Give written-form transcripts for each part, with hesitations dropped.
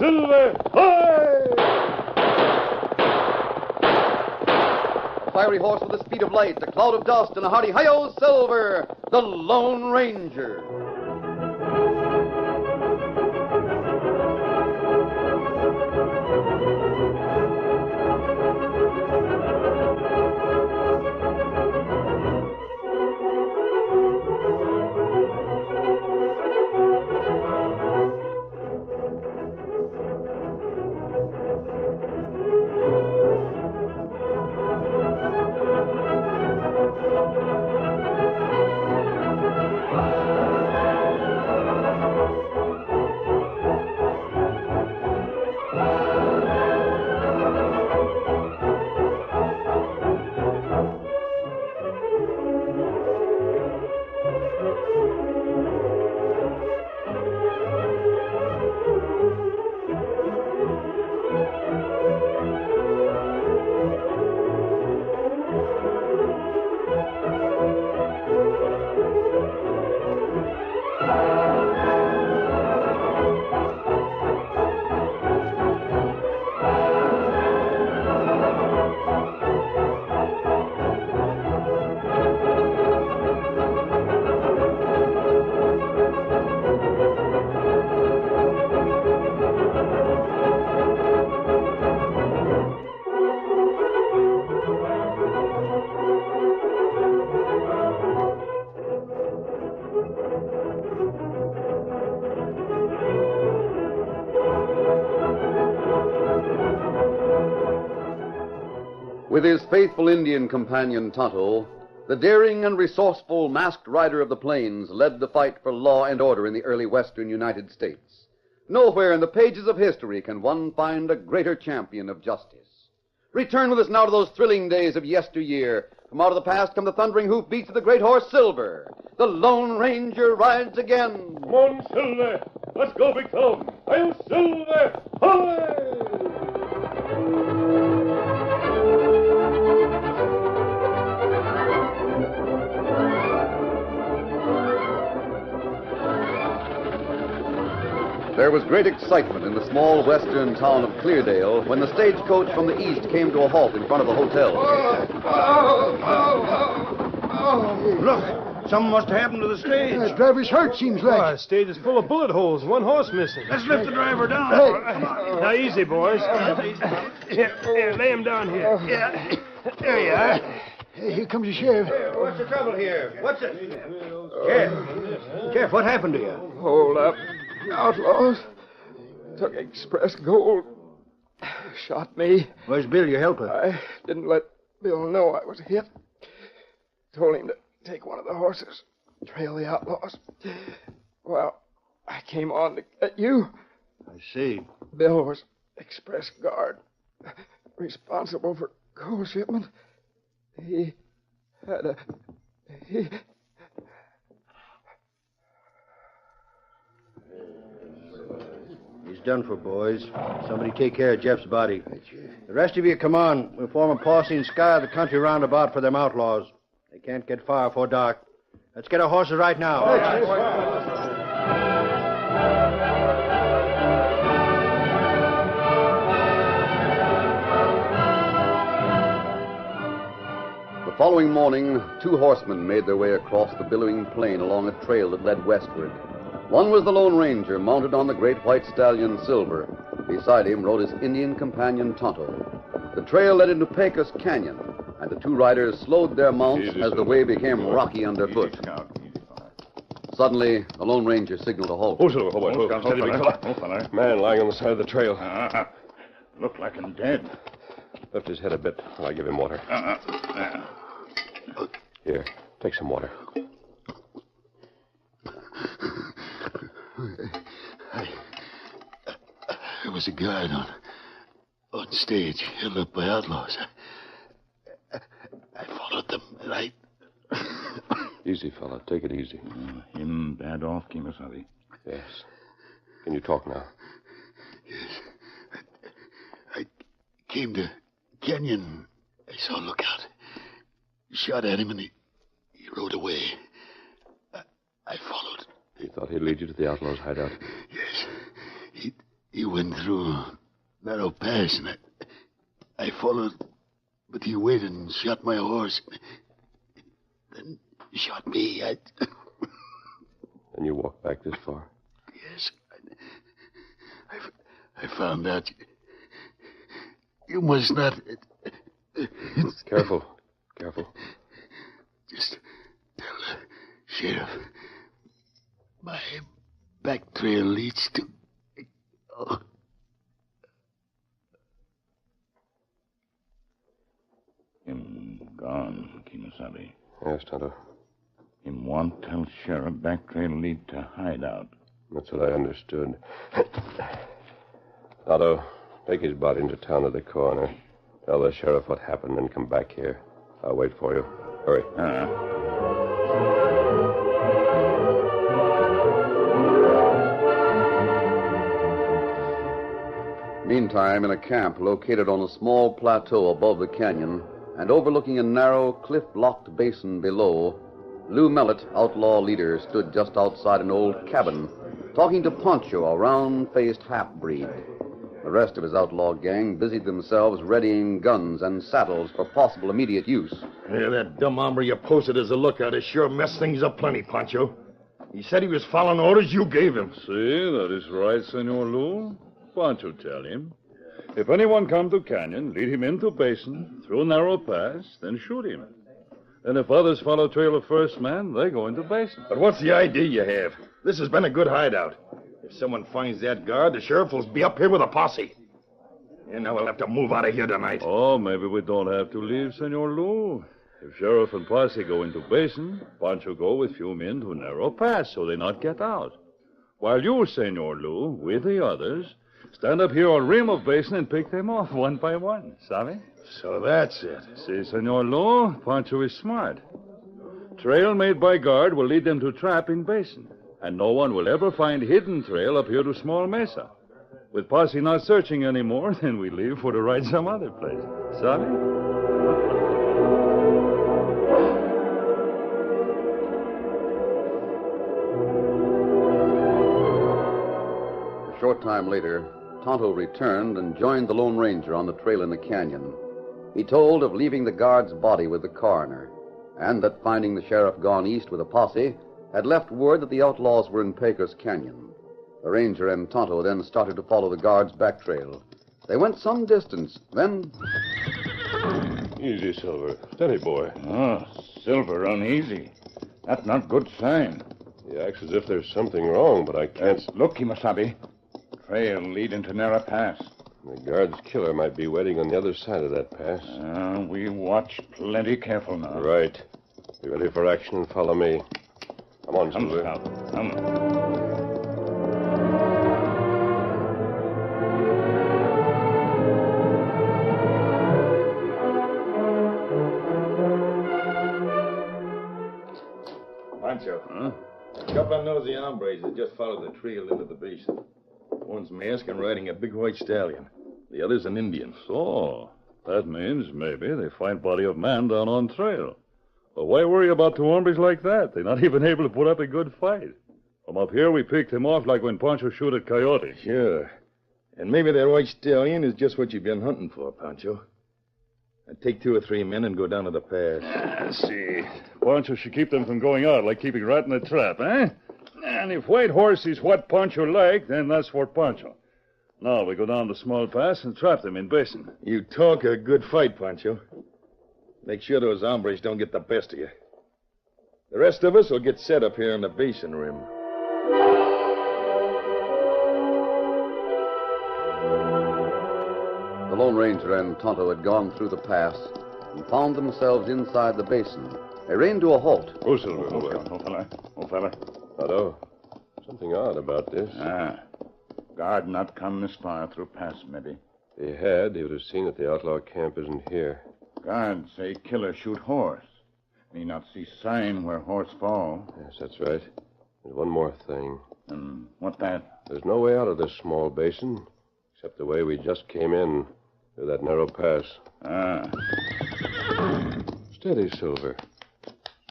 Silver! Hi! A fiery horse with the speed of light, a cloud of dust, and a hearty hi-yo, Silver, the Lone Ranger. With his faithful Indian companion Tonto, the daring and resourceful masked rider of the plains led the fight for law and order in the early western United States. Nowhere in the pages of history can one find a greater champion of justice. Return with us now to those thrilling days of yesteryear. From out of the past come the thundering hoofbeats of the great horse Silver. The Lone Ranger rides again. Come on, Silver! Let's go, Big Tom! Hi-yo, Silver! Hi! There was great excitement in the small western town of Cleardale when the stagecoach from the east came to a halt in front of the hotel. Look, something must have happened to the stage. The driver's hurt, seems like. The stage is full of bullet holes. One horse missing. Let's lift the driver down. Now, easy, boys. Here, lay him down here. Yeah. There you are. Hey, here comes the sheriff. What's the trouble here? What's it? Sheriff, what happened to you? Hold up. Outlaws took express gold. Shot me. Where's Bill, your helper? I didn't let Bill know I was hit. Told him to take one of the horses, trail the outlaws. Well, I came on to get you. I see. Bill was express guard, responsible for coal shipment. He had a... He's done for, boys. Somebody take care of Jeff's body. The rest of you, come on. We'll form a posse and scour the country roundabout for them outlaws. They can't get far before dark. Let's get our horses right now. The following morning, two horsemen made their way across the billowing plain along a trail that led westward. One was the Lone Ranger, mounted on the great white stallion Silver. Beside him rode his Indian companion Tonto. The trail led into Pecos Canyon, and the two riders slowed their mounts as the way became rocky underfoot. Suddenly, the Lone Ranger signaled a halt. Oh, Silver, hold steady, big fella. Man lying on the side of the trail. Looked like him dead. Lift his head a bit while I give him water. Here, take some water. There was a guard on stage, held up by outlaws. I followed them, and I... Easy, fella. Take it easy. Him bad off, Kimasabi. Yes. Can you talk now? Yes. I came to Canyon. I saw a lookout. Shot at him, and he rode away. I followed. He thought he'd lead you to the outlaws' hideout. Yes. He went through narrow pass, and I followed, but he waited and shot my horse. Then shot me. And you walked back this far? Yes. I found out. You must not. Careful. Careful. Just tell the sheriff. My back trail leads to. Oh. Him gone, Kimasabi. Yes, Tonto. Him want tell sheriff back trail lead to hideout. That's what I understood. Tonto, take his body into town to the coroner. Tell the sheriff what happened and come back here. I'll wait for you. Hurry. Meantime, in a camp located on a small plateau above the canyon and overlooking a narrow, cliff-blocked basin below, Lou Mellett, outlaw leader, stood just outside an old cabin, talking to Pancho, a round-faced half-breed. The rest of his outlaw gang busied themselves readying guns and saddles for possible immediate use. Yeah, that dumb hombre you posted as a lookout has sure messed things up plenty, Pancho. He said he was following orders you gave him. See, that is right, Senor Lou. Pancho tell him. If anyone come to canyon, lead him into basin, through narrow pass, then shoot him. And if others follow trail of first man, they go into basin. But what's the idea you have? This has been a good hideout. If someone finds that guard, the sheriff will be up here with a posse. And now we'll have to move out of here tonight. Oh, maybe we don't have to leave, Senor Lou. If sheriff and posse go into basin, Pancho go with few men to narrow pass so they not get out. While you, Senor Lou, with the others, stand up here on rim of basin and pick them off one by one. Sabe? So that's it. See, Senor Lou, Pancho is smart. Trail made by guard will lead them to trap in basin. And no one will ever find hidden trail up here to Small Mesa. With posse not searching anymore, then we leave for to ride some other place. Sabe? A short time later, Tonto returned and joined the Lone Ranger on the trail in the canyon. He told of leaving the guard's body with the coroner, and that finding the sheriff gone east with a posse, had left word that the outlaws were in Pecos Canyon. The ranger and Tonto then started to follow the guard's back trail. They went some distance, then... Easy, Silver. Steady, boy. Oh, Silver uneasy. That's not good sign. He acts as if there's something wrong, but I can't... Look, Kimasabi. Trail lead into Narrow Pass. The guard's killer might be waiting on the other side of that pass. We watch plenty careful now. Right. Be ready for action and follow me. Come on, Come, Silver. Scout. Come. Pancho. Huh? A couple of nosy hombres that just followed the trail into the basin. One's masked and riding a big white stallion. The other's an Indian. So, that means maybe they find body of man down on trail. But why worry about two hombres like that? They're not even able to put up a good fight. From up here, we picked him off like when Pancho shoot at Coyote. Sure. And maybe that white stallion is just what you've been hunting for, Pancho. I'd take 2 or 3 men and go down to the pass. See, Pancho should keep them from going out like keeping rat in a trap, eh? And if White Horse is what Pancho like, then that's for Pancho. Now we go down the small pass and trap them in basin. You talk a good fight, Pancho. Make sure those hombres don't get the best of you. The rest of us will get set up here in the basin rim. The Lone Ranger and Tonto had gone through the pass and found themselves inside the basin. They reined to a halt. Oh, Silver. Oh, fella. Tonto, something odd about this. Guard not come this far through pass, maybe. If he had, he would have seen that the outlaw camp isn't here. Guard say killer shoot horse. Me not see sign where horse fall. Yes, that's right. There's one more thing. What that? There's no way out of this small basin, except the way we just came in, through that narrow pass. Steady, Silver.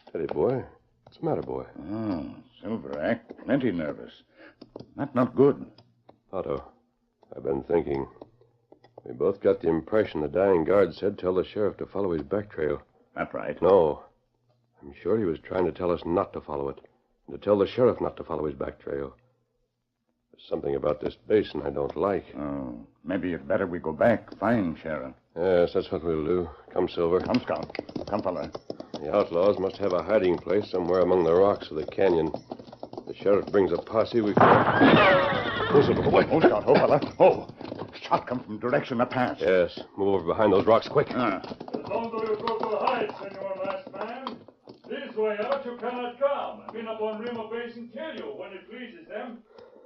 Steady, boy. What's the matter, boy? Oh, Silver act plenty nervous. That not good. Otto, I've been thinking. We both got the impression the dying guard said tell the sheriff to follow his back trail. That's right. No. I'm sure he was trying to tell us not to follow it, and to tell the sheriff not to follow his back trail. There's something about this basin I don't like. Oh, maybe it's better we go back, find Sheriff. Yes, that's what we'll do. Come, Silver. Come, Scout. Come, fella. The outlaws must have a hiding place somewhere among the rocks of the canyon. If the sheriff brings a posse, we can... Oh, Silver, wait. Oh, Scout. Oh, fella. Oh, shot come from direction of pass. Yes, move over behind those rocks, quick. As long as you go to the heights, Senor Masked Man. This way out you cannot come. Men up on rim of basin kill you when it pleases them.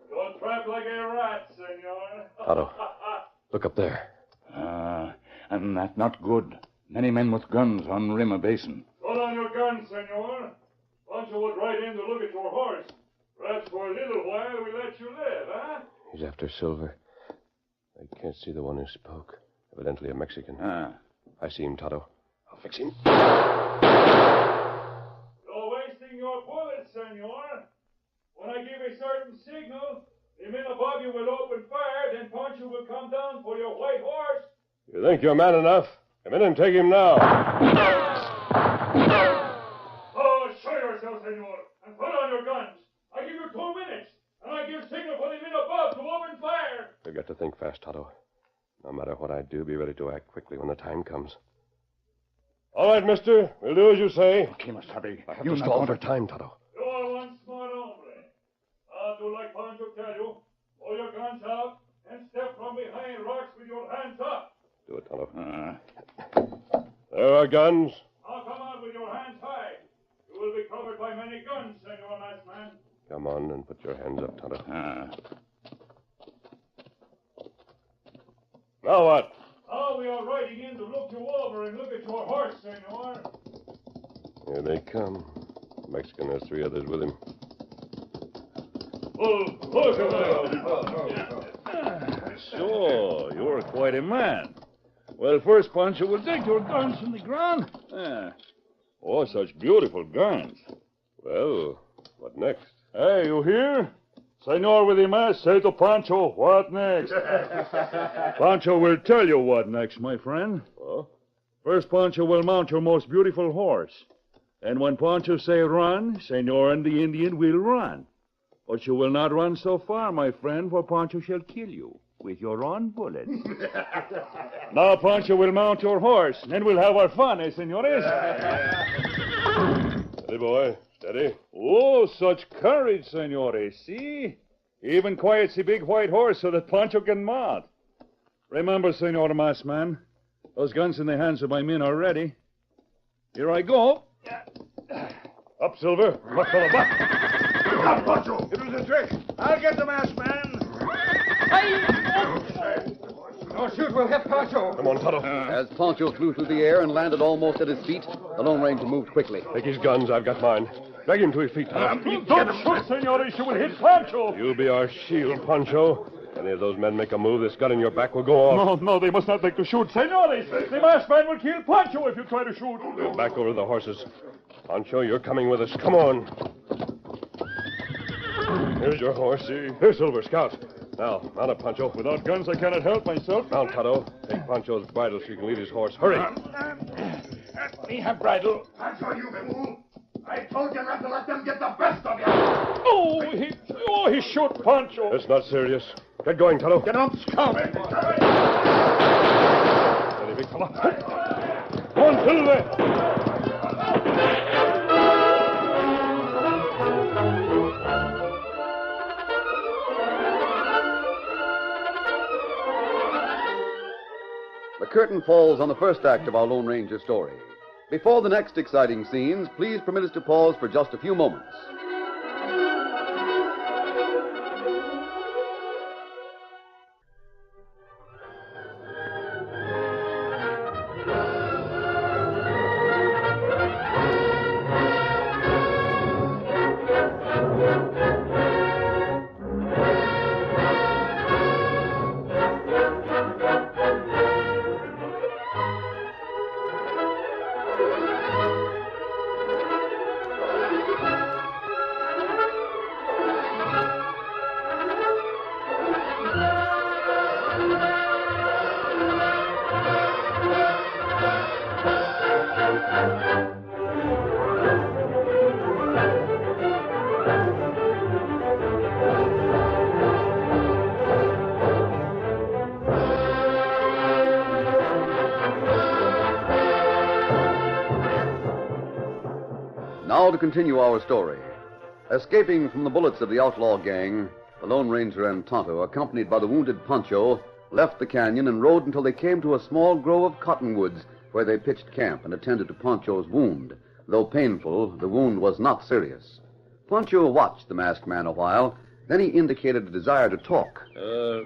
You're trapped like a rat, Senor. Otto, look up there. And that's not good. Many men with guns on rim of basin. Put on your gun, Senor. Pancho would ride in to look at your horse. Perhaps for a little while we let you live, huh? He's after Silver. I can't see the one who spoke. Evidently a Mexican. I see him, Tonto. I'll fix him. You're wasting your bullets, Senor. When I give a certain signal, the men above you will open fire, then Pancho will come down for your white horse. You think you're man enough? Come in and take him now. Oh, show yourself, Senor, and put on your guns. I give you 2 minutes, and I give signal for the men above to open fire. We've got to think fast, Tonto. No matter what I do, be ready to act quickly when the time comes. All right, mister. We'll do as you say. Okay, Masabi. I have to stall for time, Tonto. You are one smart hombre. I'll do like Pancho tell you. Pull your guns out and step from behind rocks with your hands up. Do it, Tonto. There are guns. Now come out with your hands high. You will be covered by many guns, Senor Masked Man. Come on and put your hands up, Tonto. Now what? Now we are riding in to look you over and look at your horse, Senor. Here they come. The Mexican has 3 others with him. So, you're quite a man. Well, first, Pancho will take your guns from the ground. Oh, such beautiful guns. Well, what next? Hey, you hear? Senor with the mask, say to Pancho, what next? Pancho will tell you what next, my friend. Oh? First, Pancho will mount your most beautiful horse. And when Pancho say run, Senor and the Indian will run. But you will not run so far, my friend, for Pancho shall kill you with your own bullet. Now Pancho will mount your horse, and then we'll have our fun, eh, senores? Steady, boy. Steady. Oh, such courage, senores. See? Even quiets the big white horse so that Pancho can mount. Remember, Senor Masked Man, those guns in the hands of my men are ready. Here I go. Up, Silver. What for the buck? Up, Pancho. It was a trick. I'll get the masked man. Oh, shoot, we'll hit Pancho. Come on, Tonto. As Pancho flew through the air and landed almost at his feet, the Lone Ranger moved quickly. Take his guns. I've got mine. Drag him to his feet, Tonto. Don't shoot, senores. You will hit Pancho. You'll be our shield, Pancho. Any of those men make a move, this gun in your back will go off. No, they must not make to shoot. Senores, the masked man will kill Pancho if you try to shoot. We'll back over the horses. Pancho, you're coming with us. Come on. Here's your horse. Here's Silver, Scout. Now, mount up, Pancho. Without guns, I cannot help myself. Mount, Tonto. Take Pancho's bridle so you can lead his horse. Hurry. Me have bridle. Pancho, you fool! I told you not to let them get the best of you! Oh, he shot Pancho. It's not serious. Get going, Tonto. Get up, Scout. Steady, big fella. Come on, Silver. The curtain falls on the first act of our Lone Ranger story. Before the next exciting scenes, please permit us to pause for just a few moments. Now to continue our story. Escaping from the bullets of the outlaw gang, the Lone Ranger and Tonto, accompanied by the wounded Pancho, left the canyon and rode until they came to a small grove of cottonwoods where they pitched camp and attended to Pancho's wound. Though painful, the wound was not serious. Pancho watched the masked man a while. Then he indicated a desire to talk.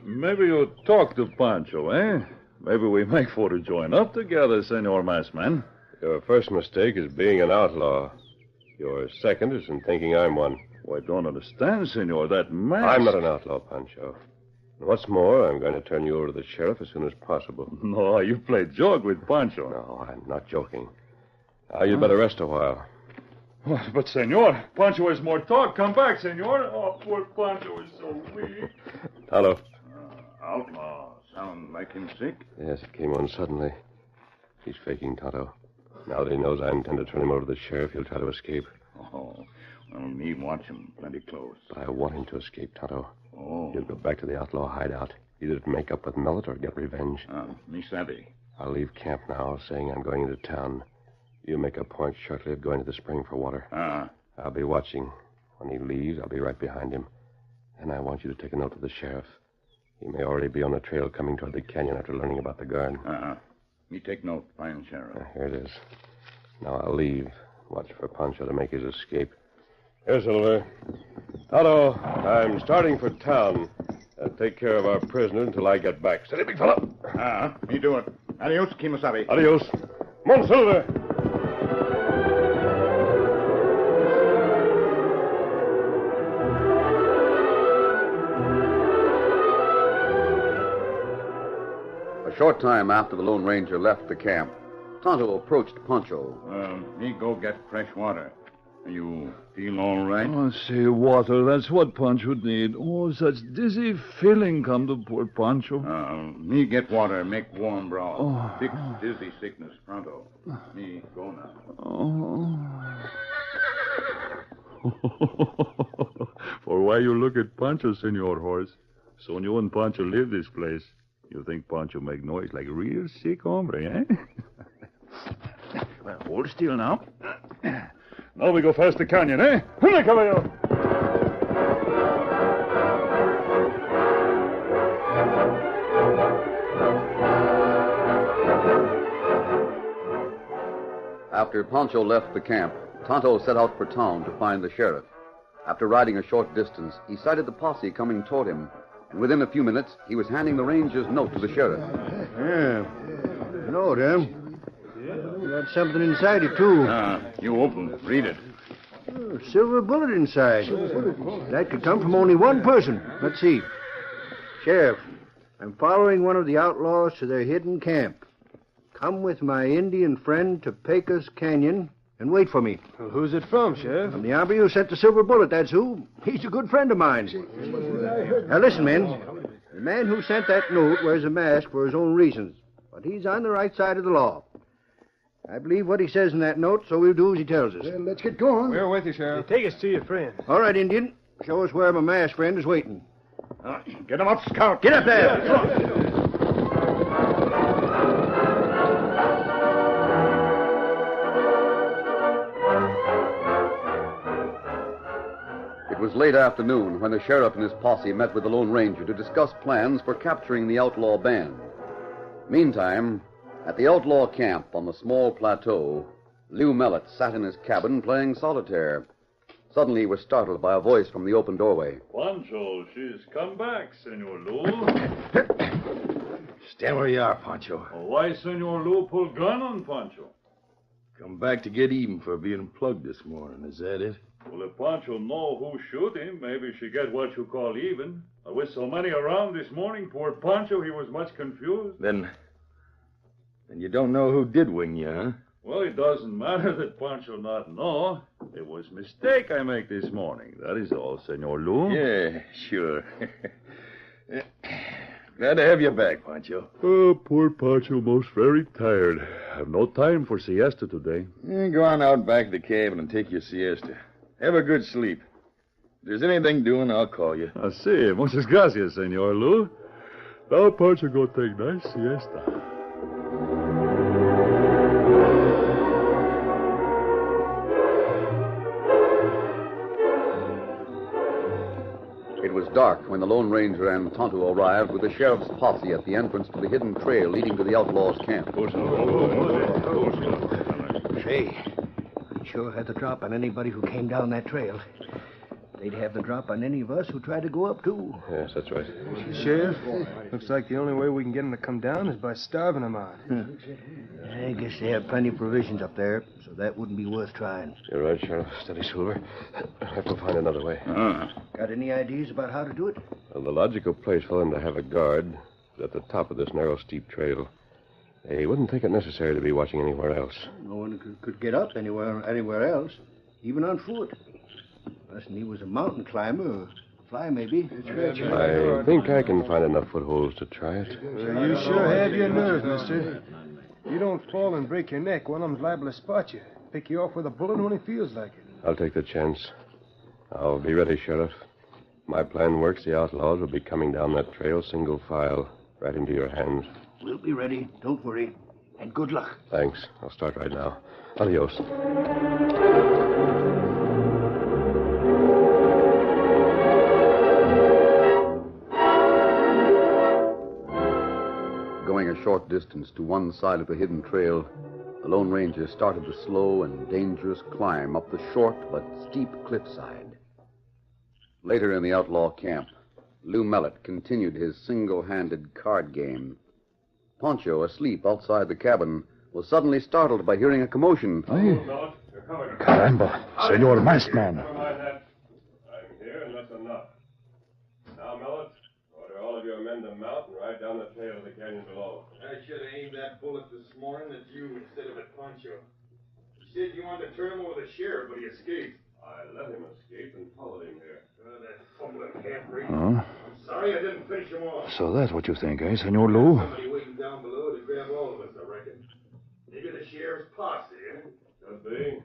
Maybe you talk to Pancho, eh? Maybe we make for to join up together, Senor Masked Man. Your first mistake is being an outlaw. Your second is in thinking I'm one. Oh, I don't understand, Senor. That mask... I'm not an outlaw, Pancho. And what's more, I'm going to turn you over to the sheriff as soon as possible. No, you play joke with Pancho. No, I'm not joking. Now, you'd better rest a while. But, Senor, Pancho has more talk. Come back, Senor. Oh, poor Pancho is so weak. Tonto. Outlaw. Sound like him sick? Yes, it came on suddenly. He's faking, Tonto. Now that he knows I intend to turn him over to the sheriff, he'll try to escape. Oh, well, me watch him plenty close. But I want him to escape, Tonto. Oh. He'll go back to the outlaw hideout, either to make up with Millet or get revenge. Me savvy. I'll leave camp now, saying I'm going into town. You make a point shortly of going to the spring for water. I'll be watching. When he leaves, I'll be right behind him. And I want you to take a note to the sheriff. He may already be on the trail coming toward the canyon after learning about the guard. Me take note, fine sheriff. Here it is. Now I'll leave. Watch for Pancho to make his escape. Here, Silver. Tonto, I'm starting for town. Take care of our prisoner until I get back. Steady, big fella. Me do it. Adios, Kimosabe. Adios. Come on, Silver. A short time after the Lone Ranger left the camp, Tonto approached Pancho. Me go get fresh water. You feel all right? Oh, say, water, that's what Pancho need. Oh, such dizzy feeling come to poor Pancho. Me get water, make warm broth. Oh. Fix dizzy sickness pronto. Me go now. Oh. For why you look at Pancho, Senor Horse? Soon you and Pancho leave this place. You think Pancho make noise like a real sick hombre, eh? Well, hold still now. Now we go past the canyon, eh? Hurry, caballero. After Pancho left the camp, Tonto set out for town to find the sheriff. After riding a short distance, he sighted the posse coming toward him, and within a few minutes, he was handing the ranger's note to the sheriff. Yeah. No, them. Got something inside it, too. You open. Read it. Oh, silver bullet inside. That could come from only one person. Let's see. Sheriff, I'm following one of the outlaws to their hidden camp. Come with my Indian friend to Pecos Canyon and wait for me. Well, who's it from, Sheriff? From the hombre who sent the silver bullet, that's who. He's a good friend of mine. Now, listen, men. The man who sent that note wears a mask for his own reasons, but he's on the right side of the law. I believe what he says in that note, so we'll do as he tells us. Well, let's get going. We're with you, Sheriff. Take us to your friend. All right, Indian. Show us where my masked friend is waiting. Get him up, Scout. Get up there. It was late afternoon when the sheriff and his posse met with the Lone Ranger to discuss plans for capturing the outlaw band. Meantime, at the outlaw camp on the small plateau, Lew Mellett sat in his cabin playing solitaire. Suddenly he was startled by a voice from the open doorway. Pancho, she's come back, Senor Lou. Stand where you are, Pancho. Why Senor Lou pull gun on Pancho? Come back to get even for being plugged this morning. Is that it? Well, if Pancho know who shoot him, maybe she get what you call even. With so many around this morning, poor Pancho, he was much confused. Then you don't know who did wing you, huh? Well, it doesn't matter that Pancho not know. It was mistake I make this morning. That is all, Senor Lou. Yeah, sure. Glad to have you back, Pancho. Oh, poor Pancho, most very tired. Have no time for siesta today. Yeah, go on out back to the cabin and take your siesta. Have a good sleep. If there's anything doing, I'll call you. I see. Muchas gracias, Senor Lou. Now Pancho go take nice siesta. was dark when the Lone Ranger and Tonto arrived with the sheriff's posse at the entrance to the hidden trail leading to the outlaws' camp. Say, I'd sure had the drop on anybody who came down that trail. They'd have the drop on any of us who tried to go up, too. Yes, that's right. Sheriff, looks like the only way we can get them to come down is by starving them out. I guess they have plenty of provisions up there, so that wouldn't be worth trying. You're right, Sheriff. Steady, Silver. I'll have to find another way. Got any ideas about how to do it? Well, the logical place for them to have a guard is at the top of this narrow, steep trail. They wouldn't think it necessary to be watching anywhere else. No one could get up anywhere else, even on foot. Unless he was a mountain climber or fly, maybe. I think I can find enough footholds to try it. Well, you sure have your nerve, mister. You don't fall and break your neck, one of them's liable to spot you. Pick you off with a bullet when he feels like it. I'll take the chance. I'll be ready, Sheriff. If my plan works, the outlaws will be coming down that trail single file, right into your hands. We'll be ready. Don't worry. And good luck. Thanks. I'll start right now. Adios. Going a short distance to one side of the hidden trail, the Lone Ranger started the slow and dangerous climb up the short but steep cliffside. Later in the outlaw camp, Lou Mellett continued his single-handed card game. Pancho, asleep outside the cabin, was suddenly startled by hearing a commotion. Caramba, Senor Masked Man. Never mind that. I'm here, and that's enough. Now, Mellett, order all of your men to mount and ride down the trail of the canyon below. I should have aimed that bullet this morning at you instead of at Pancho. You said you wanted to turn him over to the sheriff, but he escaped. I let him escape and followed him here. That fumbling half-breed. Huh? I'm sorry I didn't finish him off. So that's what you think, eh, Senor Lou? Somebody waiting down below to grab all of us, I reckon. Maybe the sheriff's posse, eh? Could be.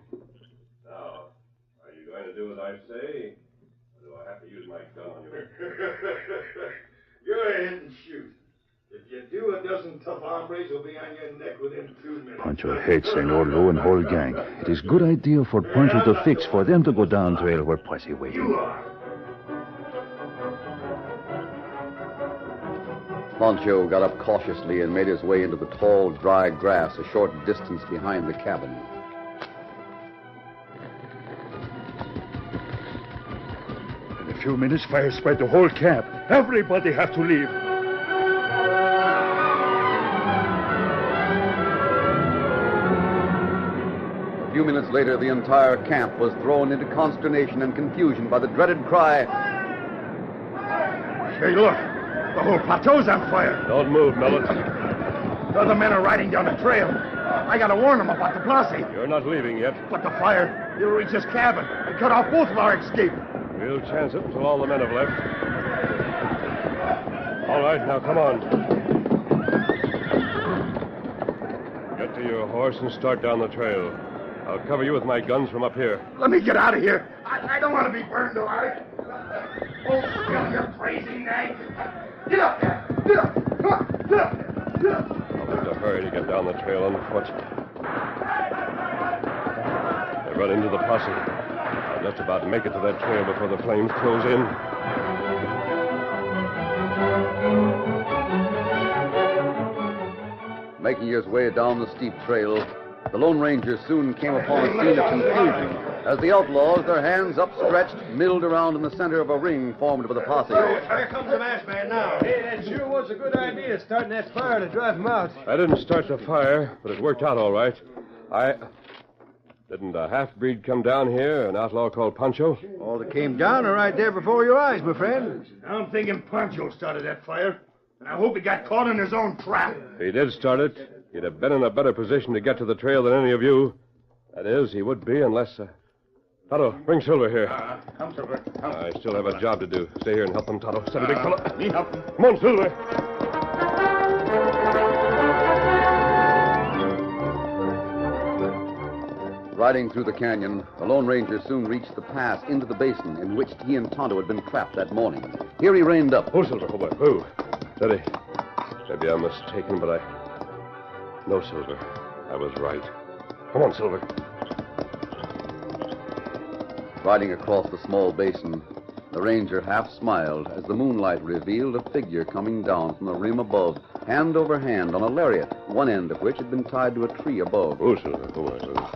Now, are you going to do as I say? Or do I have to use my gun on you? Go ahead and shoot. If you do, a dozen tough hombres will be on your neck within 2 minutes. Pancho hates Senor Lou and whole gang. It is good idea for Pancho to fix for them to go down trail where posse waiting. You are. Pancho got up cautiously and made his way into the tall, dry grass a short distance behind the cabin. In a few minutes, fire spread the whole camp. Everybody have to leave. A few minutes later, the entire camp was thrown into consternation and confusion by the dreaded cry. Hey, look. The whole plateau's on fire. Don't move, Mellett. The other men are riding down the trail. I gotta warn them about the posse. You're not leaving yet. But the fire, it'll reach this cabin and cut off both of our escape. We'll chance it until all the men have left. All right, now come on. Get to your horse and start down the trail. I'll cover you with my guns from up here. Let me get out of here. I don't want to be burned alive. Oh, you crazy nag. Get up there. Get up. Come on. Get up. Get up. I'll have to hurry to get down the trail on foot. They run into the posse. I'll just about make it to that trail before the flames close in. Making his way down the steep trail, the Lone Ranger soon came upon a scene of confusion as the outlaws, their hands upstretched, milled around in the center of a ring formed by the posse. Here comes the masked man now. Hey, that sure was a good idea, starting that fire to drive them out. I didn't start the fire, but it worked out all right. Didn't a half-breed come down here, an outlaw called Pancho? All that came down are right there before your eyes, my friend. I'm thinking Pancho started that fire, and I hope he got caught in his own trap. If he did start it, he'd have been in a better position to get to the trail than any of you. That is, he would be unless... Tonto, bring Silver here. Come, Silver. Come. I still have a job to do. Stay here and help them, Tonto. Steady, big fellow. Me help him. Come on, Silver. Riding through the canyon, the Lone Ranger soon reached the pass into the basin in which he and Tonto had been trapped that morning. Here he reined up. Oh, Silver, oh, boy. Oh, steady. Maybe I'm mistaken, but No, Silver. I was right. Come on, Silver. Riding across the small basin, The ranger half smiled as the moonlight revealed a figure coming down from the rim above, hand over hand on a lariat, one end of which had been tied to a tree above. Oh, Silver. Come on, Silver.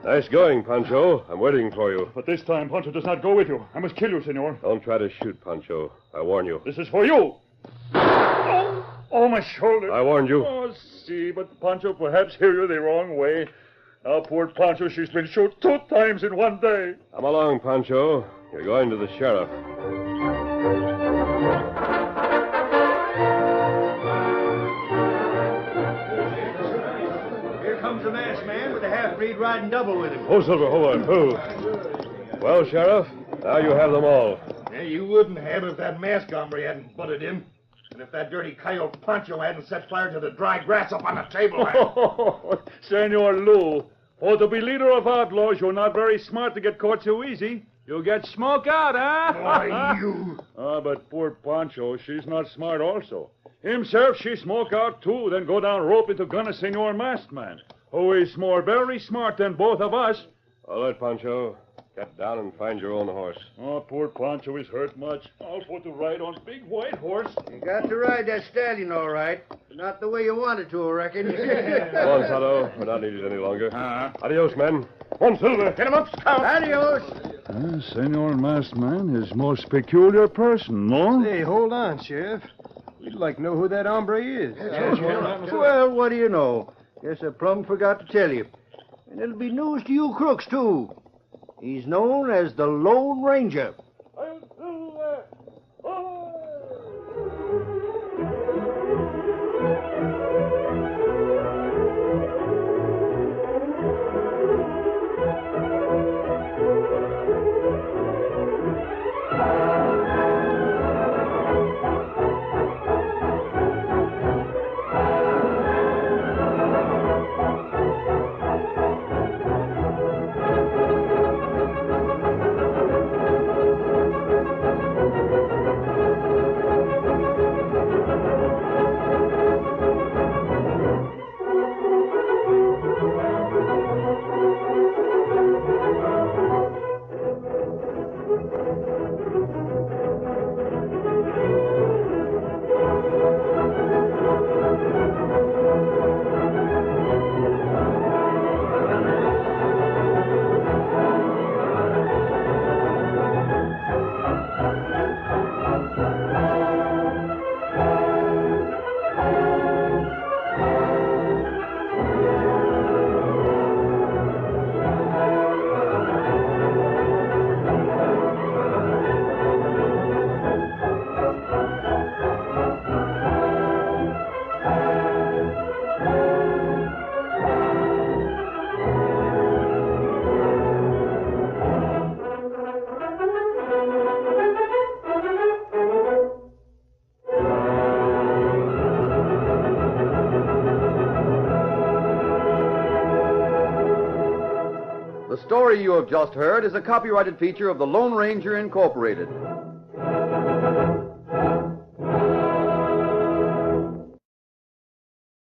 Nice going, Pancho. I'm waiting for you. But this time, Pancho does not go with you. I must kill you, senor. Don't try to shoot, Pancho. I warn you. This is for you. Oh, my shoulder. I warned you. Oh, see, but Pancho perhaps hear you the wrong way. Now, poor Pancho, she's been shot 2 times in one day. Come along, Pancho. You're going to the sheriff. Here comes the masked man with a half-breed riding double with him. Oh, Silver, hold on. Oh. Well, Sheriff, now you have them all. Yeah, you wouldn't have if that masked hombre hadn't butted in. And if that dirty coyote Pancho hadn't set fire to the dry grass up on the table. Senor Lou, for to be leader of outlaws, you're not very smart to get caught so easy. You get smoke out, huh? Why, you... But poor Pancho, she's not smart also. Himself, she smoke out too, then go down rope into gun of Senor Masked Man, who is more very smart than both of us. All right, Pancho. Get down and find your own horse. Oh, poor Pancho is hurt much. I'll put to ride on big white horse. You got to ride that stallion, all right. Not the way you wanted to, I reckon. Come on, Tonto. We're not needed any longer. Adios, men. One, Silver. Get him up, Scout. Adios. Senor Masked Man is most peculiar person, no? Hey, hold on, Sheriff. We'd like to know who that hombre is. Well, what do you know? Guess I plumb forgot to tell you. And it'll be news to you crooks, too. He's known as the Lone Ranger. The story you have just heard is a copyrighted feature of the Lone Ranger Incorporated.